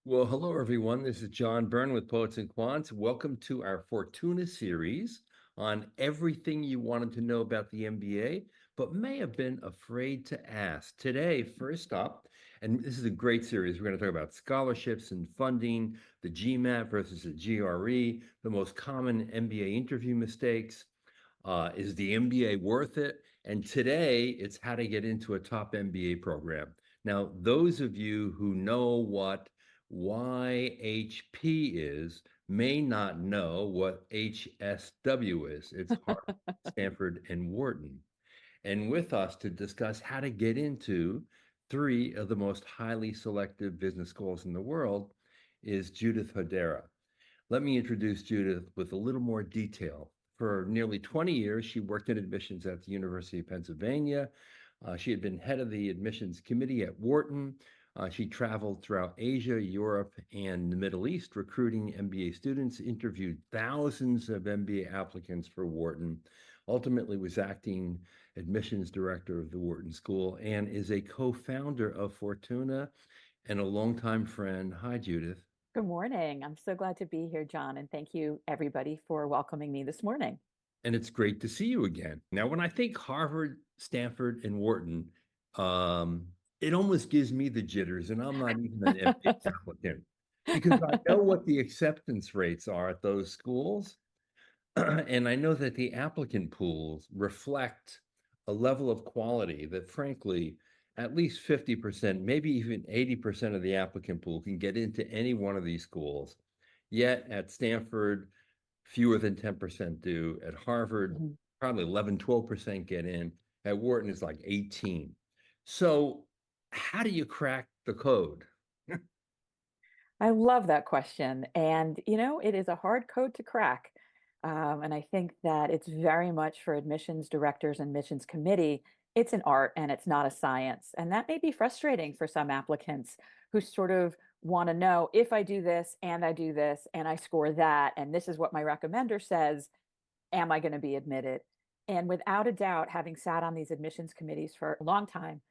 Well, hello everyone. This is John Byrne with Poets&Quants. Welcome to our Fortuna series on everything you wanted to know about the MBA, but may have been afraid to ask. Today, first up, and this is a great series, we're going to talk about scholarships and funding, the GMAT versus the GRE, the most common MBA interview mistakes. Is the MBA worth it? And today, it's how to get into a top MBA program. Now, those of you who know what YHP is may not know what HSW is. It's Harvard, Stanford, and Wharton. And with us to discuss how to get into three of the most highly selective business schools in the world is Judith Hodara. Let me introduce Judith with a little more detail. For nearly 20 years, she worked in admissions at the University of Pennsylvania. She had been head of the admissions committee at Wharton. She traveled throughout Asia, Europe, and the Middle East, recruiting MBA students, interviewed thousands of MBA applicants for Wharton, ultimately was acting admissions director of the Wharton School, and is a co-founder of Fortuna and a longtime friend. Hi, Judith. Good morning. I'm so glad to be here, John, and thank you everybody for welcoming me this morning. And it's great to see you again. Now, when I think Harvard, Stanford, and Wharton, um, it almost gives me the jitters, and I'm not even an MBA applicant because I know what the acceptance rates are at those schools, and I know that the applicant pools reflect a level of quality that, frankly, at least 50%, maybe even 80% of the applicant pool can get into any one of these schools. Yet at Stanford, fewer than 10% do. At Harvard, Mhm. probably 11, 12% get in. At Wharton, it's like 18. So, how do you crack the code? I love that question. And, it is a hard code to crack. And I think that it's very much for admissions directors and admissions committee, it's an art and it's not a science. And that may be frustrating for some applicants who sort of want to know if I do this and I do this and I score that, and this is what my recommender says, am I going to be admitted? And without a doubt, having sat on these admissions committees for a long time,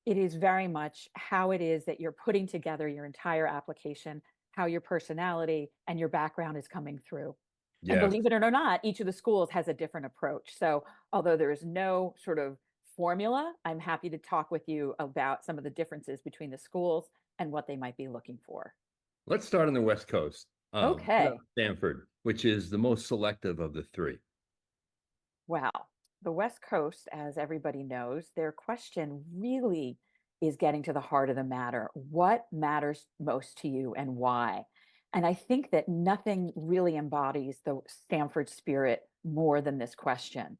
it is very much how it is that you're putting together your entire application, how your personality and your background is coming through. And Yes. believe it or not, each of the schools has a different approach. So, although there is no sort of formula, I'm happy to talk with you about some of the differences between the schools and what they might be looking for. Let's start on the West Coast. Okay. Stanford, which is the most selective of the three. Well, the West Coast, as everybody knows, their question really is getting to the heart of the matter. What matters most to you and why? And I think that nothing really embodies the Stanford spirit more than this question.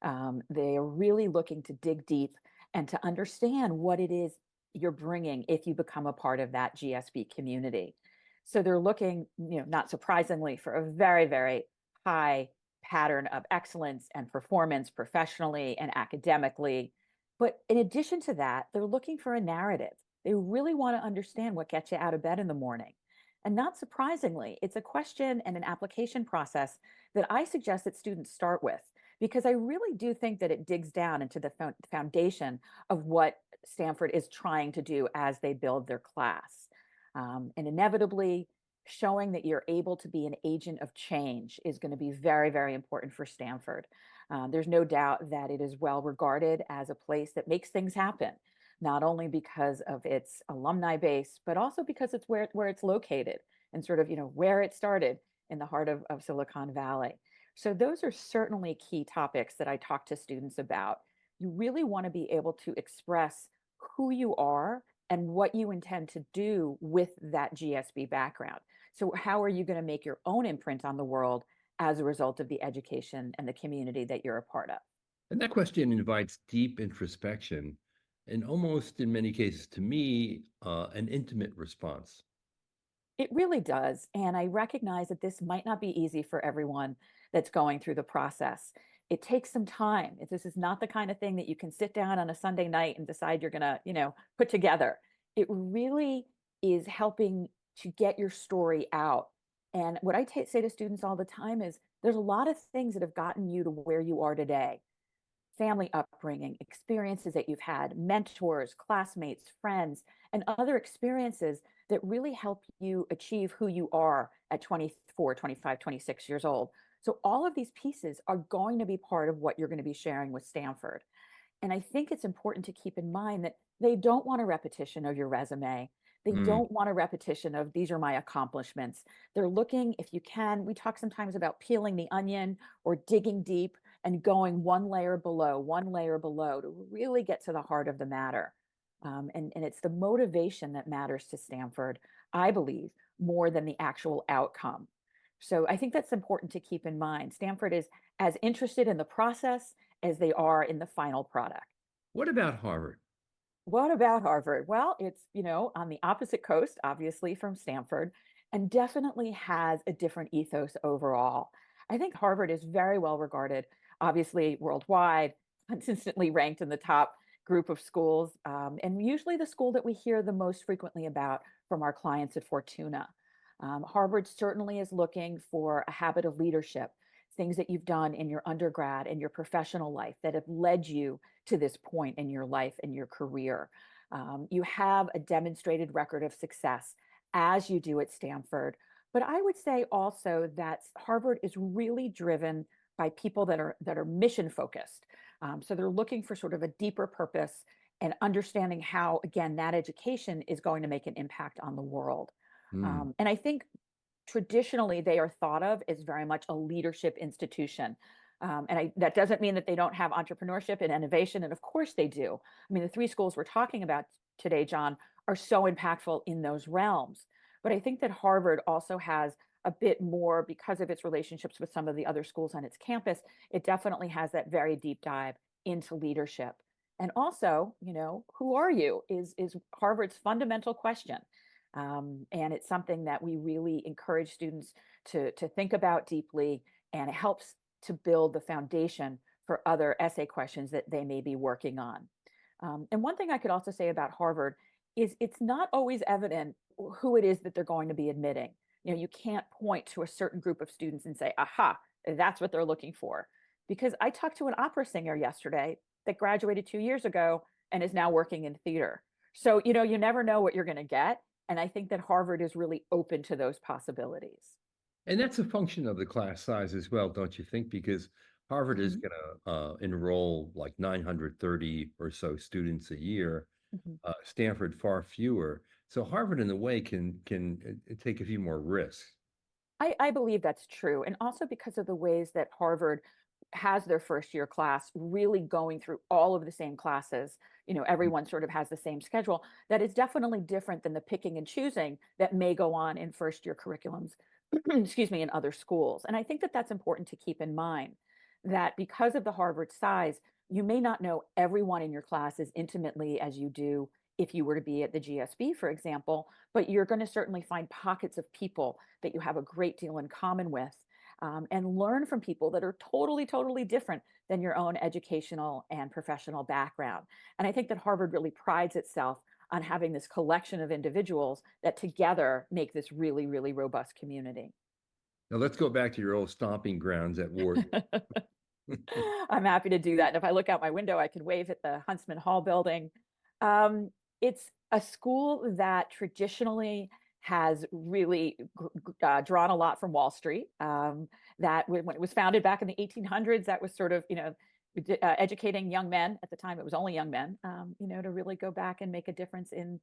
They are really looking to dig deep and to understand what it is you're bringing if you become a part of that GSB community. So they're looking, not surprisingly, for a very, very high pattern of excellence and performance professionally and academically. But in addition to that, they're looking for a narrative. They really want to understand what gets you out of bed in the morning. And not surprisingly, it's a question and an application process that I suggest that students start with, because I really do think that it digs down into the foundation of what Stanford is trying to do as they build their class. And inevitably, showing that you're able to be an agent of change is going to be very, very important for Stanford. There's no doubt that it is well regarded as a place that makes things happen, not only because of its alumni base, but also because it's where it's located and sort of, where it started in the heart of Silicon Valley. So those are certainly key topics that I talk to students about. You really want to be able to express who you are and what you intend to do with that GSB background. So, how are you going to make your own imprint on the world as a result of the education and the community that you're a part of? And that question invites deep introspection and almost, in many cases, to me, an intimate response. It really does. And I recognize that this might not be easy for everyone that's going through the process. It takes some time. This is not the kind of thing that you can sit down on a Sunday night and decide you're going to, put together. It really is helping to get your story out. And what I say to students all the time is there's a lot of things that have gotten you to where you are today. family upbringing, experiences that you've had, mentors, classmates, friends, and other experiences that really help you achieve who you are at 24, 25, 26 years old. So all of these pieces are going to be part of what you're going to be sharing with Stanford. And I think it's important to keep in mind that they don't want a repetition of your resume. They Mm, don't want a repetition of these are my accomplishments. They're looking, if you can, we talk sometimes about peeling the onion or digging deep and going one layer below to really get to the heart of the matter. And it's the motivation that matters to Stanford, I believe, more than the actual outcome. So I think that's important to keep in mind. Stanford is as interested in the process as they are in the final product. what about Harvard? What about Harvard? Well, it's, on the opposite coast, obviously, from Stanford, and definitely has a different ethos overall. I think Harvard is very well regarded, obviously, worldwide, consistently ranked in the top group of schools, and usually the school that we hear the most frequently about from our clients at Fortuna. Harvard certainly is looking for a habit of leadership, things that you've done in your undergrad and your professional life that have led you to this point in your life and your career. You have a demonstrated record of success as you do at Stanford. But I would say also that Harvard is really driven by people that are mission focused. So they're looking for sort of a deeper purpose and understanding how, again, that education is going to make an impact on the world. Mm. And I think traditionally they are thought of as very much a leadership institution. That doesn't mean that they don't have entrepreneurship and innovation. And of course they do. I mean, the three schools we're talking about today, John, are so impactful in those realms. But I think that Harvard also has a bit more because of its relationships with some of the other schools on its campus. It definitely has that very deep dive into leadership. And also, who are you is Harvard's fundamental question. And it's something that we really encourage students to think about deeply, and it helps to build the foundation for other essay questions that they may be working on. And one thing I could also say about Harvard is it's not always evident who it is that they're going to be admitting. You can't point to a certain group of students and say, aha, that's what they're looking for. Because I talked to an opera singer yesterday that graduated 2 years ago and is now working in theater. So, you never know what you're going to get. And I think that Harvard is really open to those possibilities. And that's a function of the class size as well, don't you think? Because Harvard is Mhm, going to enroll like 930 or so students a year, mhm. Stanford far fewer. So Harvard, in a way, can take a few more risks. I believe that's true. And also because of the ways that Harvard has their first year class really going through all of the same classes, everyone sort of has the same schedule. That is definitely different than the picking and choosing that may go on in first year curriculums, excuse me, in other schools. And I think that that's important to keep in mind that because of the Harvard size, you may not know everyone in your class as intimately as you do if you were to be at the GSB, for example, but you're going to certainly find pockets of people that you have a great deal in common with, and learn from people that are totally, totally different than your own educational and professional background. And I think that Harvard really prides itself on having this collection of individuals that together make this really, really robust community. Now let's go back to your old stomping grounds at Wharton. I'm happy to do that. And if I look out my window, I can wave at the Huntsman Hall building. It's a school that traditionally has really drawn a lot from Wall Street. That when it was founded back in the 1800s, that was sort of, educating young men at the time. It was only young men, to really go back and make a difference in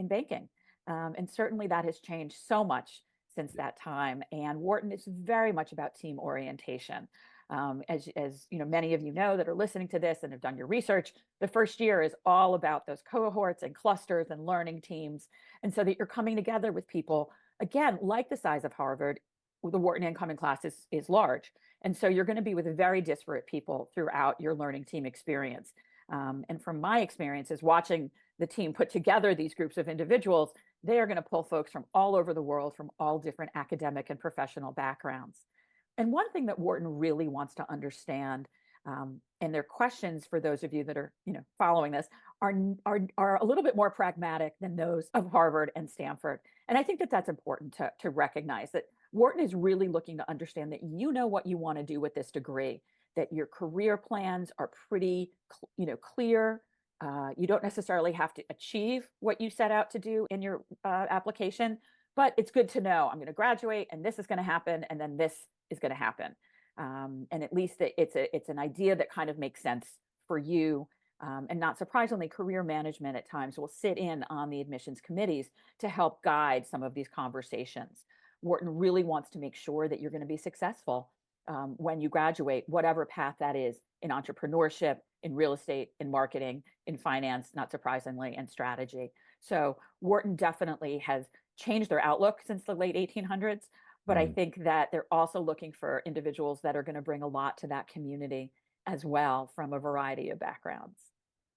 banking. And certainly that has changed so much since that time. And Wharton is very much about team orientation. As many of you know that are listening to this and have done your research, the first year is all about those cohorts and clusters and learning teams, and so that you're coming together with people again like the size of Harvard. The Wharton incoming class is large, and so you're going to be with very disparate people throughout your learning team experience. And from my experiences watching the team put together these groups of individuals, they are going to pull folks from all over the world, from all different academic and professional backgrounds. And one thing that Wharton really wants to understand, and their questions for those of you that are, following this, are a little bit more pragmatic than those of Harvard and Stanford. And I think that that's important to recognize that Wharton is really looking to understand that you know what you want to do with this degree, that your career plans are pretty, clear. You don't necessarily have to achieve what you set out to do in your application, but it's good to know I'm going to graduate and this is going to happen and then this is going to happen. And at least it's an idea that kind of makes sense for you. And not surprisingly, career management at times will sit in on the admissions committees to help guide some of these conversations. Wharton really wants to make sure that you're going to be successful when you graduate, whatever path that is, in entrepreneurship, in real estate, in marketing, in finance, not surprisingly, and strategy. So Wharton definitely has changed their outlook since the late 1800s, but I Mm, think that they're also looking for individuals that are going to bring a lot to that community as well from a variety of backgrounds.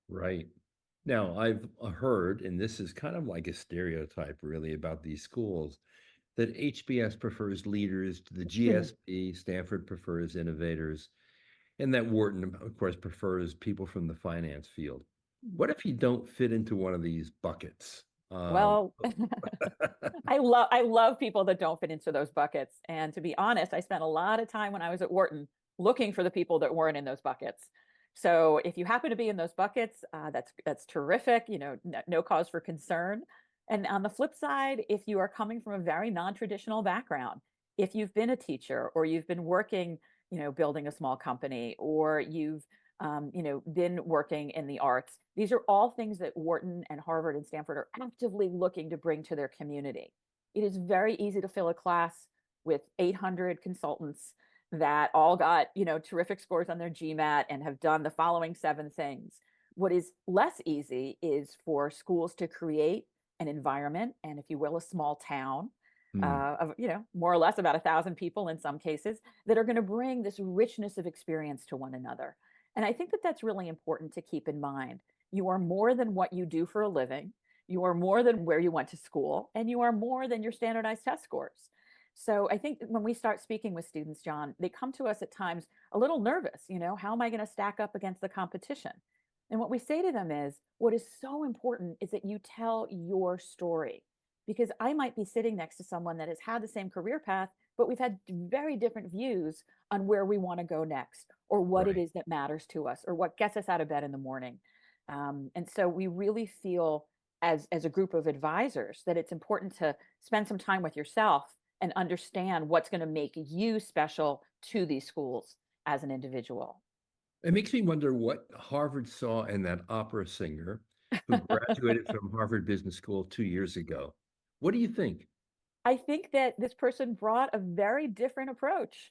right. Now, I've heard, and this is kind of like a stereotype really about these schools, that HBS prefers leaders to the GSB, Stanford prefers innovators, and that Wharton, of course, prefers people from the finance field. What if you don't fit into one of these buckets? Well, I love people that don't fit into those buckets. And to be honest, I spent a lot of time when I was at Wharton looking for the people that weren't in those buckets. So if you happen to be in those buckets, that's terrific. No cause for concern. And on the flip side, if you are coming from a very non-traditional background, if you've been a teacher or you've been working, building a small company, or you've been working in the arts. These are all things that Wharton and Harvard and Stanford are actively looking to bring to their community. It is very easy to fill a class with 800 consultants that all got, terrific scores on their GMAT and have done the following 7 things. What is less easy is for schools to create an environment and, if you will, a small town Hmm, of, more or less about 1,000 people in some cases that are going to bring this richness of experience to one another. And I think that that's really important to keep in mind. You are more than what you do for a living. You are more than where you went to school, and you are more than your standardized test scores. So I think when we start speaking with students, John, they come to us at times a little nervous, how am I going to stack up against the competition? And what we say to them is, what is so important is that you tell your story. Because I might be sitting next to someone that has had the same career path, but we've had very different views on where we want to go next, or what it right. is that matters to us, or what gets us out of bed in the morning. And so we really feel as a group of advisors that it's important to spend some time with yourself and understand what's going to make you special to these schools as an individual. It makes me wonder what Harvard saw in that opera singer who graduated from Harvard Business School 2 years ago. What do you think? I think that this person brought a very different approach,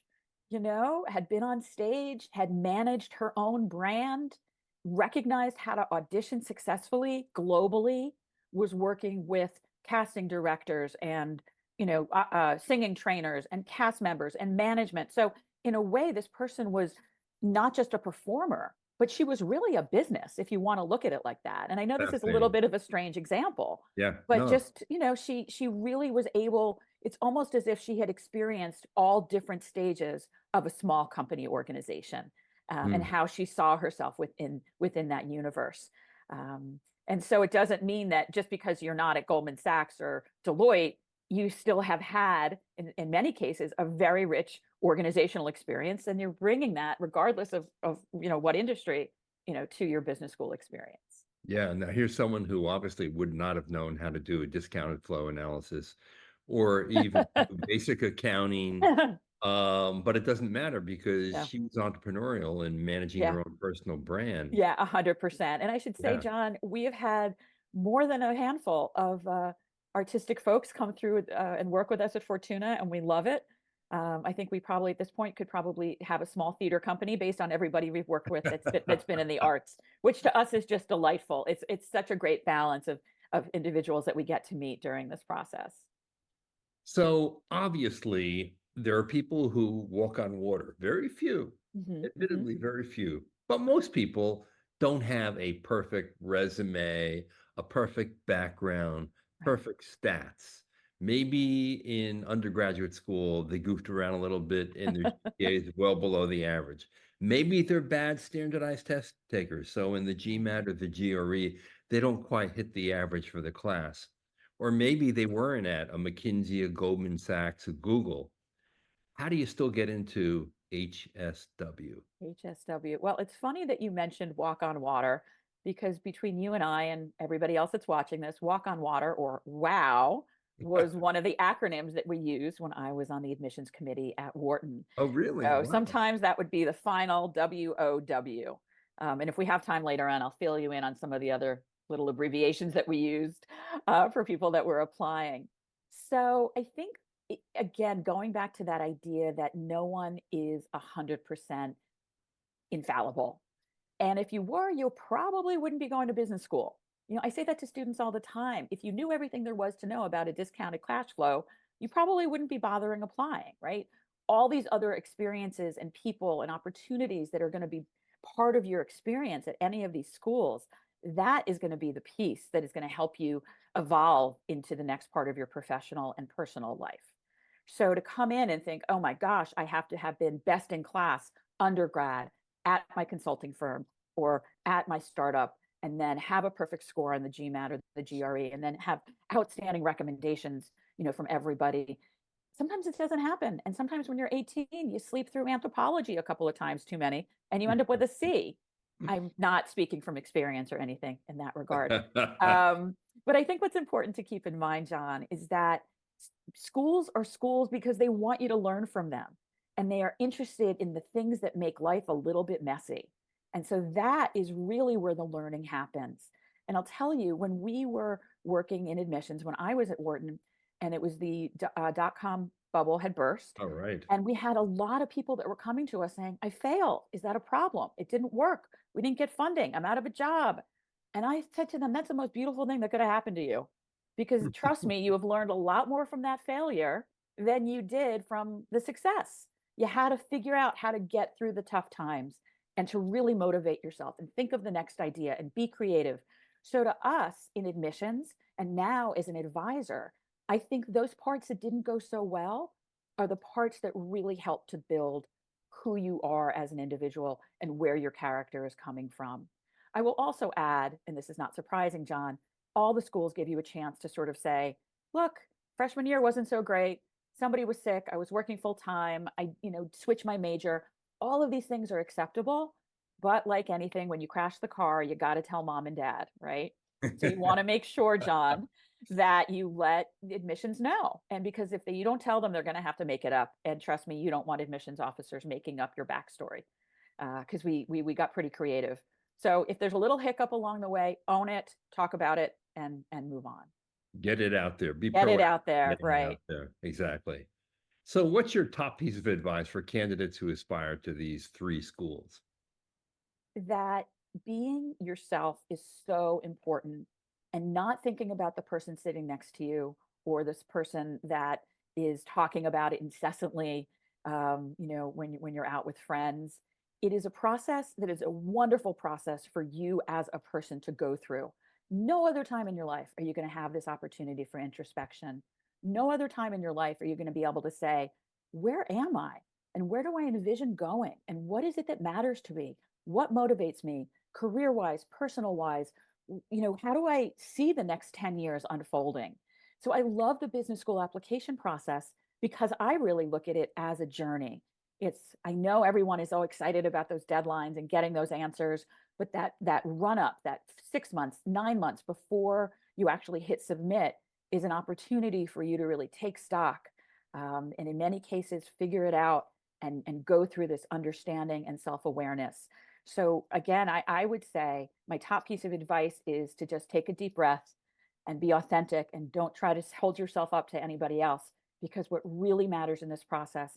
had been on stage, had managed her own brand, recognized how to audition successfully globally, was working with casting directors and, singing trainers and cast members and management. So in a way, this person was not just a performer, but she was really a business, if you want to look at it like that. And I know this is a little Fascinating. bit of a strange example, Yeah, but no. just, she really was able, it's almost as if she had experienced all different stages of a small company organization, and Mm. how she saw herself within that universe. And so it doesn't mean that just because you're not at Goldman Sachs or Deloitte, you still have had, in many cases, a very rich organizational experience, and you're bringing that regardless of what industry, to your business school experience. Yeah, now here's someone who obviously would not have known how to do a discounted flow analysis or even do basic accounting. But it doesn't matter because Yeah. she was entrepreneurial and managing Yeah. her own personal brand. Yeah, 100%. And I should say, Yeah. John, we have had more than a handful of artistic folks come through and work with us at Fortuna, and we love it. I think we probably at this point could probably have a small theater company based on everybody we've worked with that's been in the arts, which to us is just delightful. It's such a great balance of individuals that we get to meet during this process. So obviously, there are people who walk on water. Very few, Hmm. Hmm. admittedly, very few. But most people don't have a perfect resume, a perfect background, Right. perfect stats. Maybe in undergraduate school, they goofed around a little bit and their GPA is well below the average. Maybe they're bad standardized test takers. So in the GMAT or the GRE, they don't quite hit the average for the class. Or maybe they weren't at a McKinsey, a Goldman Sachs, a Google. How do you still get into HSW? HSW. Well, it's funny that you mentioned Walk on Water because between you and I and everybody else that's watching this, Walk on Water, or WOW, was one of the acronyms that we used when I was on the admissions committee at Wharton. Oh, really? So Wow. sometimes that would be the final WOW. And if we have time later on, I'll fill you in on some of the other little abbreviations that we used for people that were applying. So I think, again, going back to that idea that no one is 100% infallible. And if you were, you probably wouldn't be going to business school. I say that to students all the time. If you knew everything there was to know about a discounted cash flow, you probably wouldn't be bothering applying, right? All these other experiences and people and opportunities that are going to be part of your experience at any of these schools, that is going to be the piece that is going to help you evolve into the next part of your professional and personal life. So to come in and think, oh my gosh, I have to have been best in class undergrad at my consulting firm or at my startup, and then have a perfect score on the GMAT or the GRE, and then have outstanding recommendations, from everybody. Sometimes it doesn't happen. And sometimes when you're 18, you sleep through anthropology a couple of times too many, and you end up with a C. I'm not speaking from experience or anything in that regard. But I think what's important to keep in mind, John, is that schools are schools because they want you to learn from them, and they are interested in the things that make life a little bit messy. And so that is really where the learning happens. And I'll tell you, when we were working in admissions, when I was at Wharton, and it was the dot-com bubble had burst, All right. and we had a lot of people that were coming to us saying, I failed. Is that a problem? It didn't work. We didn't get funding. I'm out of a job. And I said to them, that's the most beautiful thing that could have happened to you. Because trust me, you have learned a lot more from that failure than you did from the success. You had to figure out how to get through the tough times and to really motivate yourself and think of the next idea and be creative. So to us in admissions and now as an advisor, I think those parts that didn't go so well are the parts that really help to build who you are as an individual and where your character is coming from. I will also add, and this is not surprising, John, all the schools give you a chance to sort of say, look, freshman year wasn't so great. Somebody was sick. I was working full time. I, switched my major. All of these things are acceptable. But like anything, when you crash the car, you got to tell mom and dad, right? So you want to make sure, John, that you let the admissions know. And because if you don't tell them, they're going to have to make it up. And trust me, you don't want admissions officers making up your backstory, because we got pretty creative. So if there's a little hiccup along the way, own it, talk about it, and move on. Get it out there. Be Get it proactive. out there, Getting it right? out there. Exactly. So, what's your top piece of advice for candidates who aspire to these three schools? That being yourself is so important, and not thinking about the person sitting next to you or this person that is talking about it incessantly, when you're out with friends. It is a process that is a wonderful process for you as a person to go through. No other time in your life are you going to have this opportunity for introspection. No other time in your life are you going to be able to say, where am I? And where do I envision going? And what is it that matters to me? What motivates me career wise, personal wise? How do I see the next 10 years unfolding? So I love the business school application process because I really look at it as a journey. I know everyone is so excited about those deadlines and getting those answers, but that run up, that 6 months, 9 months before you actually hit submit is an opportunity for you to really take stock, and in many cases figure it out and go through this understanding and self-awareness. So again, I would say my top piece of advice is to just take a deep breath and be authentic, and don't try to hold yourself up to anybody else, because what really matters in this process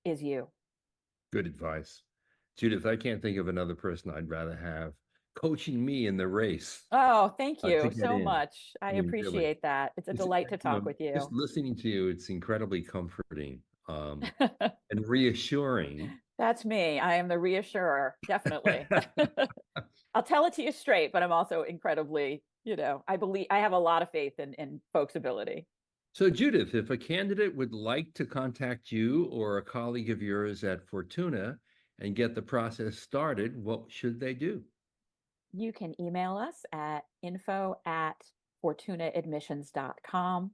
is you. Good advice. Judith, I can't think of another person I'd rather have coaching me in the race Oh, thank to you get so in. much. I I mean, really, appreciate that. It's a it's, delight to talk with just you. listening to you, it's incredibly comforting, and reassuring. That's me. I am the reassurer, definitely. I'll tell it to you straight, but I'm also incredibly, I believe I have a lot of faith in folks' ability. So, Judith, if a candidate would like to contact you or a colleague of yours at Fortuna and get the process started, what should they do? You can email us at info@fortunaadmissions.com.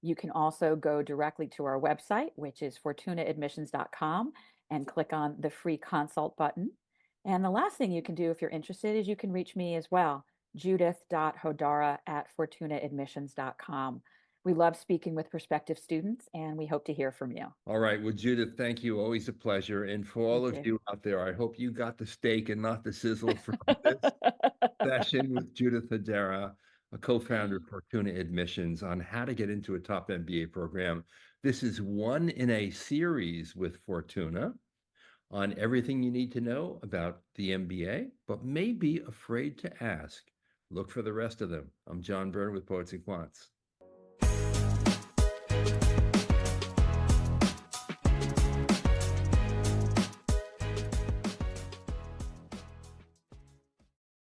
You can also go directly to our website, which is fortunaadmissions.com, and click on the free consult button. And the last thing you can do if you're interested is you can reach me as well, judith.hodara@fortunaadmissions.com. We love speaking with prospective students, and we hope to hear from you. All right. Well, Judith, thank you. Always a pleasure. And for all Thank of you. you out there, I hope you got the steak and not the sizzle from this session with Judith Hodara, a co-founder of Fortuna Admissions, on how to get into a top MBA program. This is one in a series with Fortuna on everything you need to know about the MBA, but may be afraid to ask. Look for the rest of them. I'm John Byrne with Poets and Quants.